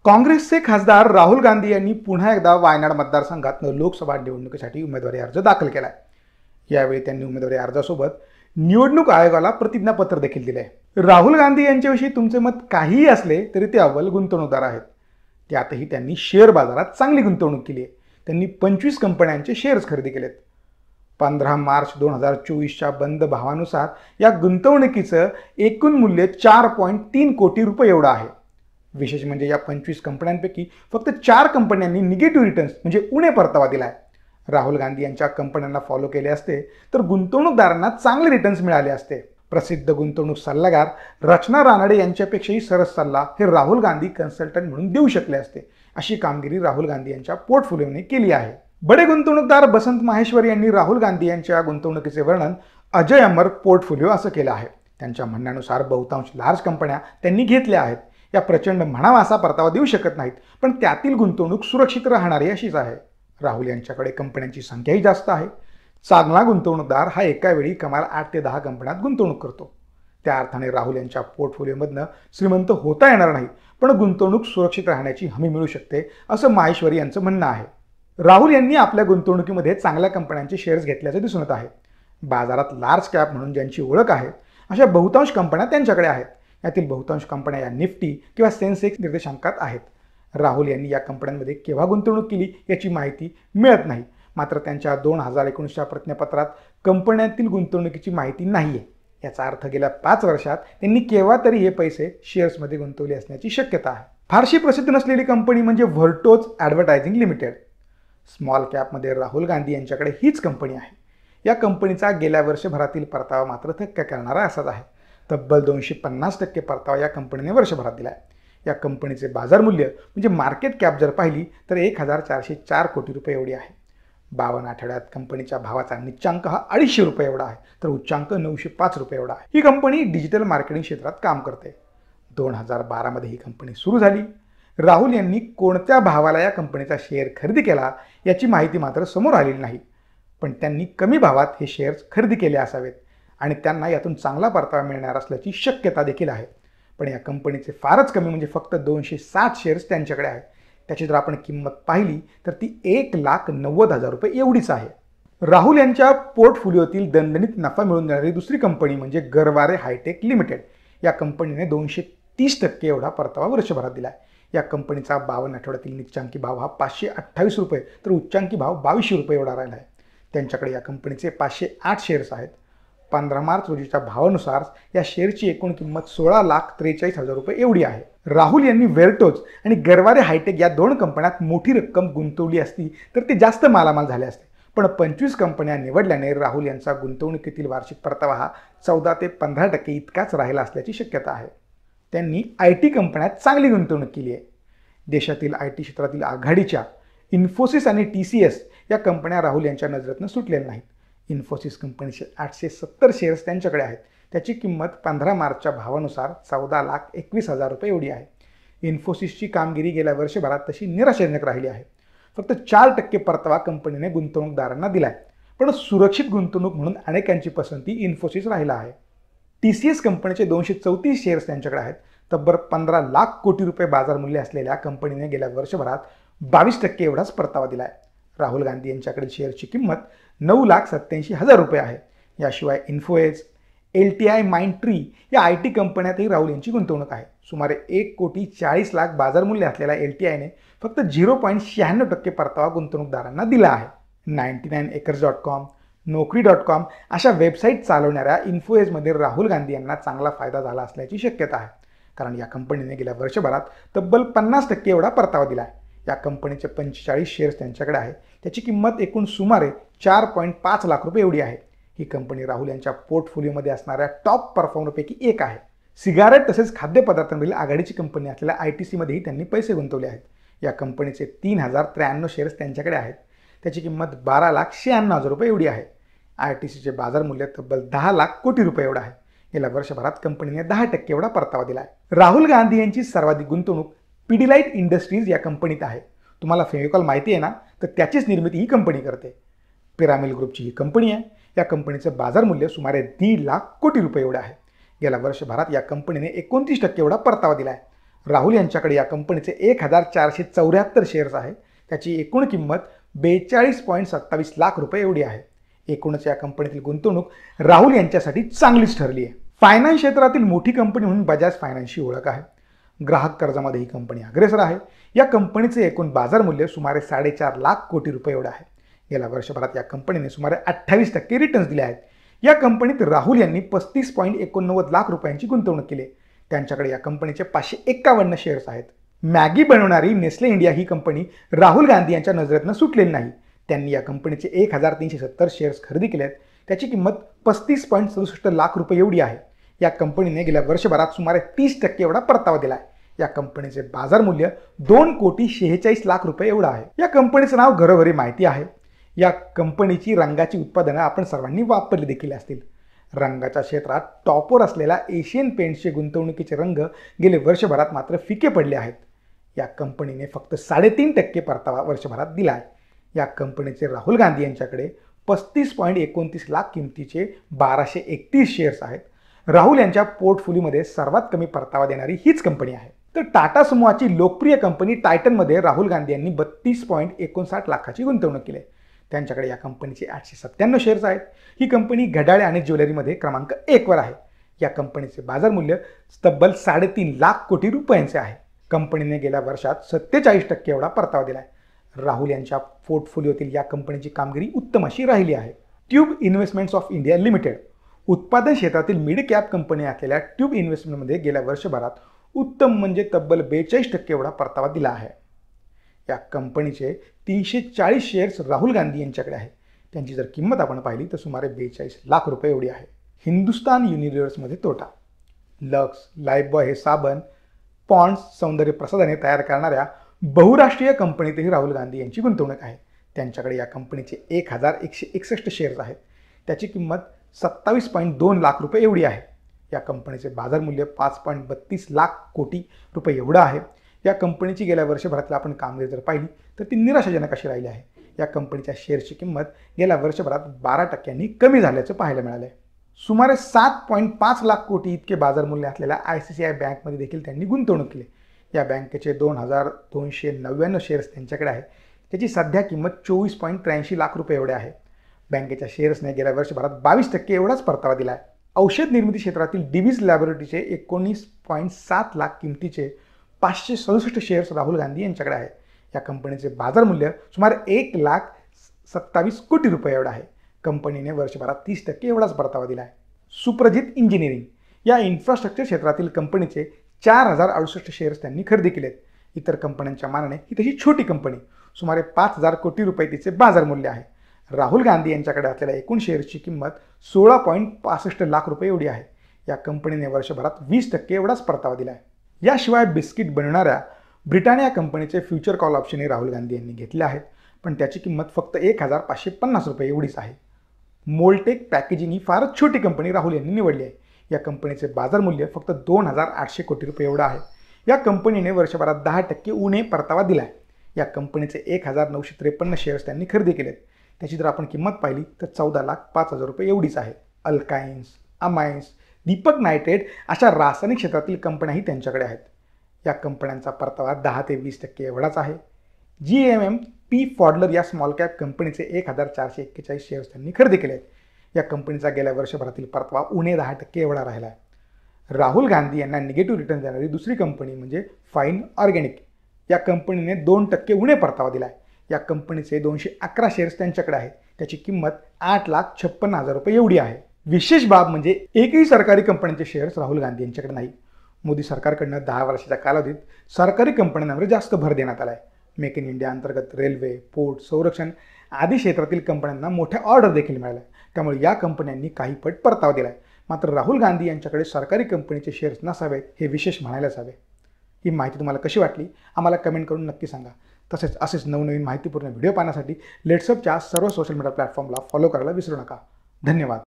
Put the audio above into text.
काँग्रेसचे खासदार राहुल गांधी यांनी पुन्हा एकदा वायनाड मतदारसंघातून लोकसभा निवडणुकीसाठी उमेदवारी अर्ज दाखल केला आहे। यावेळी त्यांनी उमेदवारी अर्जासोबत निवडणूक आयोगाला प्रतिज्ञापत्र देखील दिले आहे। राहुल गांधी यांच्याविषयी तुमचे मत काहीही असले तरी ते अव्वल गुंतवणूकदार आहेत। त्यातही त्यांनी शेअर बाजारात चांगली गुंतवणूक केली आहे। त्यांनी 25 कंपन्यांचे शेअर्स खरेदी केलेत। 15 मार्च 2024च्या बंद भावानुसार या गुंतवणुकीचं एकूण मूल्य 4.3 कोटी रुपये एवढं आहे। विशेष म्हणजे या 25 कंपन्यांपैकी फक्त 4 कंपन्यांनी निगेटिव्ह रिटर्न्स म्हणजे उणे परतावा दिलाय। राहुल गांधी यांच्या कंपन्यांना फॉलो केले असते तर गुंतवणूकदारांना चांगले रिटर्न्स मिळाले असते। प्रसिद्ध गुंतवणूक सल्लागार रचना रानडे यांच्यापेक्षाही सरस सल्ला हे राहुल गांधी कन्सल्टंट म्हणून देऊ शकले असते। अशी कामगिरी राहुल गांधी यांच्या पोर्टफोलिओने केली आहे। बडे गुंतवणूकदार बसंत माहेश्वरी यांनी राहुल गांधी यांच्या गुंतवणुकीचे वर्णन अजय अमर पोर्टफोलिओ असं केलं आहे। त्यांच्या म्हणण्यानुसार बहुतांश लार्ज कंपन्या त्यांनी घेतल्या आहेत। या प्रचंड म्हणावा असा परतावा देऊ शकत नाहीत, पण त्यातील गुंतवणूक सुरक्षित राहणारी अशीच आहे। राहुल यांच्याकडे कंपन्यांची संख्याही जास्त आहे। चांगला गुंतवणूकदार हा एका वेळी कमाल 8 ते 10 कंपन्यात गुंतवणूक करतो। त्या अर्थाने राहुल यांच्या पोर्टफोलिओमधनं श्रीमंत होता येणार नाही, पण गुंतवणूक सुरक्षित राहण्याची हमी मिळू शकते असं माहेश्वरी यांचं म्हणणं आहे। राहुल यांनी आपल्या गुंतवणुकीमध्ये चांगल्या कंपन्यांचे शेअर्स घेतल्याचे दिसून येत आहे। बाजारात लार्ज कॅप म्हणून ज्यांची ओळख आहे अशा बहुतांश कंपन्या त्यांच्याकडे आहेत। यातील बहुतांश कंपन्या या निफ्टी किंवा सेन्सेक्स निर्देशांकात आहेत। राहुल यांनी या कंपन्यांमध्ये केव्हा गुंतवणूक केली याची माहिती मिळत नाही, मात्र त्यांच्या 2019च्या प्रतिज्ञापत्रात कंपन्यांतील गुंतवणुकीची माहिती नाही आहे। याचा अर्थ गेल्या 5 वर्षात त्यांनी केव्हा तरी हे पैसे शेअर्समध्ये गुंतवले असण्याची शक्यता आहे। फारशी प्रसिद्ध नसलेली कंपनी म्हणजे व्हर्टोज ॲडव्हर्टायझिंग लिमिटेड। स्मॉल कॅपमध्ये राहुल गांधी यांच्याकडे हीच कंपनी आहे। या कंपनीचा गेल्या वर्षभरातील परतावा मात्र थक्क करणारा असाच आहे। तब्बल 250% परतावा या कंपनीने वर्षभरात दिला आहे। या कंपनीचे बाजार मूल्य म्हणजे मार्केट कॅप जर पाहिली तर 1404 कोटी रुपये एवढी आहे। 52 आठवड्यात कंपनीच्या भावाचा निच्चांक हा 250 रुपये एवढा आहे, तर उच्चांक 905 रुपये एवढा आहे। ही कंपनी डिजिटल मार्केटिंग क्षेत्रात काम करते। 2012 मध्ये ही कंपनी सुरू झाली। राहुल यांनी कोणत्या भावाला या कंपनीचा शेअर खरेदी केला याची माहिती मात्र समोर आलेली नाही, पण त्यांनी कमी भावात हे शेअर्स खरेदी केले असावेत आणि त्यांना यातून चांगला परतावा मिळणार असल्याची शक्यता देखील आहे। पण या कंपनीचे फारच कमी म्हणजे फक्त 260 शेअर्स त्यांच्याकडे आहेत। त्याची जर आपण किंमत पाहिली तर ती 1,90,000 रुपये एवढीच आहे। राहुल यांच्या पोर्टफोलिओतील दणदणीत नफा मिळवून देणारी दुसरी कंपनी म्हणजे गरवारे हायटेक लिमिटेड। या कंपनीने 230% एवढा परतावा वर्षभरात दिला आहे। या कंपनीचा 52 आठवड्यातील निच्चांकी भाव हा 528 रुपये तर उच्चांकी भाव 2200 रुपये एवढा राहिला आहे। त्यांच्याकडे या कंपनीचे 508 शेअर्स आहेत। 15 मार्च रोजीच्या भावानुसार या शेअरची एकूण किंमत 16,43,000 रुपये एवढी आहे। राहुल यांनी व्हर्टोज आणि गरवारे हायटेक या 2 कंपन्यात मोठी रक्कम गुंतवली असती तर ते जास्त मालामाल झाले असते, पण 25 कंपन्या निवडल्याने राहुल यांचा गुंतवणुकीतील वार्षिक परतावा हा 14 ते 15% इतकाच राहिला असल्याची शक्यता आहे। त्यांनी IT कंपन्यात चांगली गुंतवणूक केली आहे। देशातील IT क्षेत्रातील आघाडीच्या इन्फोसिस आणि TCS या कंपन्या राहुल यांच्या नजरेतून सुटलेल्या नाहीत। इन्फोसिस कंपनीचे 870 शेअर्स त्यांच्याकडे आहेत। त्याची किंमत 15 मार्चच्या भावानुसार 14,21,000 रुपये एवढी आहे। इन्फोसिसची कामगिरी गेल्या वर्षभरात तशी निराशाजनक राहिली आहे। फक्त 4% परतावा कंपनीने गुंतवणूकदारांना दिलाय, पण सुरक्षित गुंतवणूक म्हणून अनेकांची पसंती इन्फोसिस राहिला आहे। TCS कंपनीचे 234 शेअर्स त्यांच्याकडे आहेत। तब्बल 15 लाख कोटी रुपये बाजार मूल्य असलेल्या कंपनीने गेल्या वर्षभरात 22% एवढाच परतावा दिलाय। राहुल गांधी यांच्याकडील शेअरची किंमत 9,87,000 रुपये आहे। याशिवाय इन्फोएज, LTI माइंडट्री या IT कंपन्यातही राहुल यांची गुंतवणूक आहे। सुमारे 1,40,40,00,000 बाजार मूल्य असलेल्या LTIने फक्त 0.96% परतावा गुंतवणूकदारांना दिला आहे। 99acres.com, Naukri.com अशा वेबसाईट चालवणाऱ्या इन्फोएजमध्ये राहुल गांधी यांना चांगला फायदा झाला असल्याची शक्यता आहे, कारण या कंपनीने गेल्या वर्षभरात तब्बल 50% एवढा परतावा दिला आहे। या कंपनीचे 45 शेअर्स त्यांच्याकडे आहेत। त्याची किंमत एकूण सुमारे 4.5 लाख रुपये एवढी आहे। ही कंपनी राहुल यांच्या पोर्टफोलिओमध्ये असणाऱ्या टॉप परफॉर्मरपैकी एक आहे। सिगारेट तसेच खाद्यपदार्थांवरील आघाडीची कंपनी असलेल्या ITCमध्येही त्यांनी पैसे गुंतवले आहेत। या कंपनीचे 3,093 शेअर्स त्यांच्याकडे आहेत। त्याची किंमत 12,96,000 रुपये एवढी आहे। ITCचे बाजार मूल्य तब्बल 10 लाख कोटी रुपये एवढा आहे। गेल्या वर्षभरात कंपनीने 10% एवढा परतावा दिला आहे। राहुल गांधी यांची सर्वाधिक गुंतवणूक पिडिलाइट इंडस्ट्रीज या कंपनीत आहे। तुम्हाला फेविकॉल माहिती आहे ना, तर त्याचीच निर्मिती ही कंपनी करते। पिरामिल ग्रुपची ही कंपनी आहे। या कंपनीचं बाजार मूल्य सुमारे 1.5 लाख कोटी रुपये एवढं आहे। गेल्या वर्षभरात या कंपनीने 29% एवढा परतावा दिला आहे। राहुल यांच्याकडे या कंपनीचे 1474 शेअर्स आहे. त्याची एकूण किंमत 42.27 लाख रुपये एवढी आहे. एकूणच या कंपनीतील गुंतवणूक राहुल यांच्यासाठी चांगलीच ठरली आहे. फायनान्स क्षेत्रातील मोठी कंपनी म्हणून बजाज फायनान्सची ओळख आहे. ग्राहक कर्जामध्ये ही कंपनी अग्रेसर आहे. या कंपनीचे एकूण बाजार मूल्य सुमारे 4.5 लाख कोटी रुपये एवढे आहे. गेल्या वर्षभरात या कंपनीने सुमारे 28% रिटर्न्स दिले आहेत. या कंपनीत राहुल यांनी 35.89 लाख रुपयांची गुंतवणूक केली. त्यांच्याकडे या कंपनीचे 551 शेअर्स आहेत. मॅगी बनवणारी नेस्ले इंडिया ही कंपनी राहुल गांधी यांच्या नजरेतनं सुटलेली नाही. त्यांनी या कंपनीचे 1370 शेअर्स खरेदी केले आहेत. त्याची किंमत 35.67 लाख रुपये एवढी आहे. या कंपनीने गेल्या वर्षभरात सुमारे 30% एवढा परतावा दिला आहे. या कंपनीचे बाजार मूल्य 2,46 लाख रुपये एवढं आहे. या कंपनीचं नाव घरोघरी माहिती आहे. या कंपनीची रंगाची उत्पादनं आपण सर्वांनी वापरली देखील असतील. रंगाच्या क्षेत्रात टॉपवर असलेल्या एशियन पेंट्सचे गुंतवणुकीचे रंग गेले वर्षभरात मात्र फिके पडले आहेत. या कंपनीने फक्त 3.5% परतावा वर्षभरात दिला आहे. या कंपनीचे राहुल गांधी यांच्याकडे 35.29 लाख किमतीचे 1231 शेअर्स आहेत. राहुल यांच्या पोर्टफोलिओमध्ये सर्वात कमी परतावा देणारी हीच कंपनी आहे. तर टाटा समूहाची लोकप्रिय कंपनी टायटनमध्ये राहुल गांधी यांनी 32.59 लाखाची गुंतवणूक केली. त्यांच्याकडे या कंपनीचे 897 शेअर्स आहेत. ही कंपनी घड्याळे आणि ज्वेलरीमध्ये क्रमांक 1 वर आहे. या कंपनीचे बाजार मूल्य तब्बल 3.5 लाख कोटी रुपयांचे आहे. कंपनीने गेल्या वर्षात 47% एवढा परतावा दिला आहे. राहुल यांच्या पोर्टफोलिओतील या कंपनीची कामगिरी उत्तम अशी राहिली आहे. Tube investments of India limited उत्पादन क्षेत्रातील मिड कॅप कंपनी असलेल्या ट्यूब इन्व्हेस्टमेंटमध्ये गेल्या वर्षभरात उत्तम म्हणजे तब्बल 42% एवढा परतावा दिला आहे. या कंपनीचे 340 शेअर्स राहुल गांधी यांच्याकडे आहे. त्यांची जर किंमत आपण पाहिली तर सुमारे 42 लाख रुपये एवढी आहे. हिंदुस्तान युनिलिव्हर्समध्ये तोटा. लक्स, लाईफबॉय हे साबण, पॉन्ड्स, सौंदर्य प्रसाधने तयार करणाऱ्या बहुराष्ट्रीय कंपनीतही राहुल गांधी यांची गुंतवणूक आहे. त्यांच्याकडे या कंपनीचे 1161 शेअर्स आहेत. त्याची किंमत 27.2 लाख रुपये एवढी आहे. या कंपनीचे बाजार मूल्य 5.32 लाख कोटी रुपये एवढं आहे. या कंपनीची गेल्या वर्षभरातील आपण कामगिरी जर पाहिली तर ती निराशाजनक अशी राहिली आहे. या कंपनीच्या शेअर्सची किंमत गेल्या वर्षभरात 12% कमी झाल्याचं पाहायला मिळालं आहे. सुमारे 7.5 लाख कोटी इतके बाजार मूल्य असलेल्या ICICI बँकमध्ये देखील त्यांनी गुंतवणूक केली. या बँकेचे 2299 शेअर्स त्यांच्याकडे आहे. त्याची सध्या किंमत 24.83 लाख रुपये एवढे आहे. बँकेच्या शेअर्सने गेल्या वर्षभरात 22% एवढाच परतावा दिला आहे. औषध निर्मिती क्षेत्रातील डिव्हिस लॅबोरेटरीचे 19.7 लाख किमतीचे 567 शेअर्स राहुल गांधी यांच्याकडे आहे. या कंपनीचे बाजार मूल्य सुमारे 1,27 कोटी रुपये एवढं आहे. कंपनीने वर्षभरात 30% एवढाच परतावा दिला आहे. सुप्रजित इंजिनिअरिंग या इन्फ्रास्ट्रक्चर क्षेत्रातील कंपनीचे 4,068 शेअर्स त्यांनी खरेदी केलेत. इतर कंपन्यांच्या मानाने ही तशी छोटी कंपनी. सुमारे 5,000 कोटी रुपये तिचे बाजार मूल्य आहे. राहुल गांधी यांच्याकडे असलेल्या एकूण शेअर्सची किंमत 16.65 लाख रुपये एवढी आहे. या कंपनीने वर्षभरात 20% एवढाच परतावा दिला आहे. याशिवाय बिस्किट बनवणाऱ्या ब्रिटानिया कंपनीचे फ्युचर कॉल ऑप्शनही राहुल गांधी यांनी घेतले आहेत. पण त्याची किंमत फक्त 1,550 रुपये एवढीच आहे. मोलटेक पॅकेजिंग ही फारच छोटी कंपनी राहुल यांनी निवडली आहे. या कंपनीचे बाजार मूल्य फक्त 2,800 कोटी रुपये एवढं आहे. या कंपनीने वर्षभरात 10% उणे परतावा दिला आहे. या कंपनीचे 1,953 शेअर्स त्यांनी खरेदी केलेत. त्याची जर आपण किंमत पाहिली तर 14,05,000 रुपये एवढीच आहे. अल्काइन्स, अमाइन्स, दीपक नायट्रेट अशा रासायनिक क्षेत्रातील कंपन्याही त्यांच्याकडे आहेत. या कंपन्यांचा परतावा 10 ते 20% एवढाच आहे. GMMP फॉडलर या स्मॉल कॅप कंपनीचे 1,441 शेअर्स त्यांनी खरेदी केले आहेत. या कंपनीचा गेल्या वर्षभरातील परतावा उणे 10% एवढा राहिला आहे. राहुल गांधी यांना निगेटिव्ह रिटर्न देणारी दुसरी कंपनी म्हणजे फाईन ऑर्गॅनिक. या कंपनीने 2% उणे परतावा दिला आहे. या कंपनीचे 211 शेअर्स त्यांच्याकडे आहेत. त्याची किंमत 8,56,000 रुपये एवढी आहे. विशेष बाब म्हणजे एकही सरकारी कंपन्यांचे शेअर्स राहुल गांधी यांच्याकडे नाही. मोदी सरकारकडनं 10 वर्षाच्या कालावधीत सरकारी कंपन्यांवर जास्त भर देण्यात आला आहे. मेक इन इंडिया अंतर्गत रेल्वे, पोर्ट, संरक्षण आदी क्षेत्रातील कंपन्यांना मोठ्या ऑर्डर देखील मिळाल्या. त्यामुळे या कंपन्यांनी काही पट परतावा दिला आहे. मात्र राहुल गांधी यांच्याकडे सरकारी कंपनीचे शेअर्स नसावेत हे विशेष म्हणायलाच हवे. ही माहिती तुम्हाला कशी वाटली आम्हाला कमेंट करून नक्की सांगा. तसेच असेच नवनवीन माहितीपूर्ण व्हिडिओ पाहण्यासाठी लेट्सअपच्या सर्व सोशल मीडिया प्लॅटफॉर्मला फॉलो करायला विसरू नका. धन्यवाद.